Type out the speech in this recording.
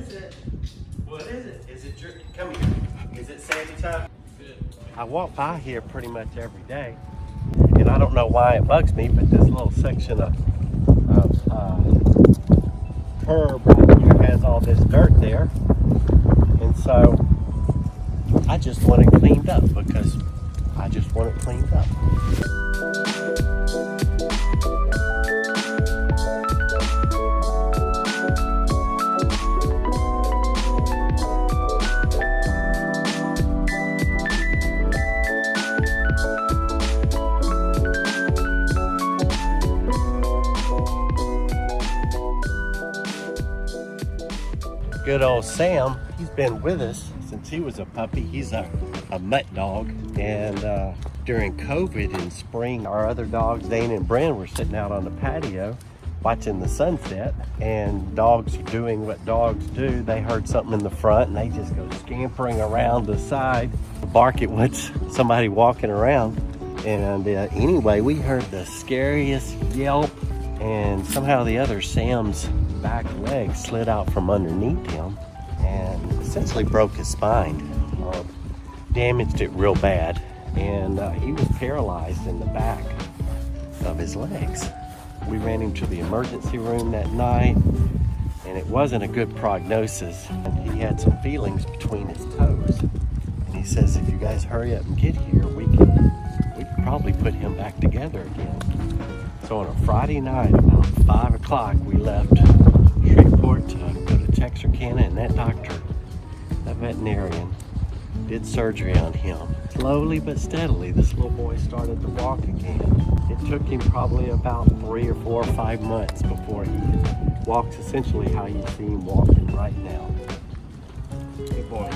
is it? What is it? Is it come here? Is it Sammy time? I walk by here pretty much every day, and I don't know why it bugs me, but this little section of curb right here has all this dirt there, and so I just want it cleaned up because I just want it cleaned up. Good old Sam, he's been with us since he was a puppy. He's a mutt dog, and during COVID in spring, our other dogs, Dana and Bren, were sitting out on the patio watching the sunset, and dogs are doing what dogs do. They heard something in the front and they just go scampering around the side, bark at what's somebody walking around. And anyway, we heard the scariest yelp, and somehow the other Sam's back leg slid out from underneath him and essentially broke his spine, damaged it real bad, and he was paralyzed in the back of his legs. We ran him to the emergency room that night, and it wasn't a good prognosis. And he had some feelings between his toes, and he says, if you guys hurry up and get here, we could probably put him back together again. So on a Friday night, about 5 o'clock, we left Shreveport to go to Texarkana, and that doctor, that veterinarian, did surgery on him. Slowly but steadily, this little boy started to walk again. It took him probably about 3 or 4 or 5 months before he walks essentially how you see him walking right now. Good boy.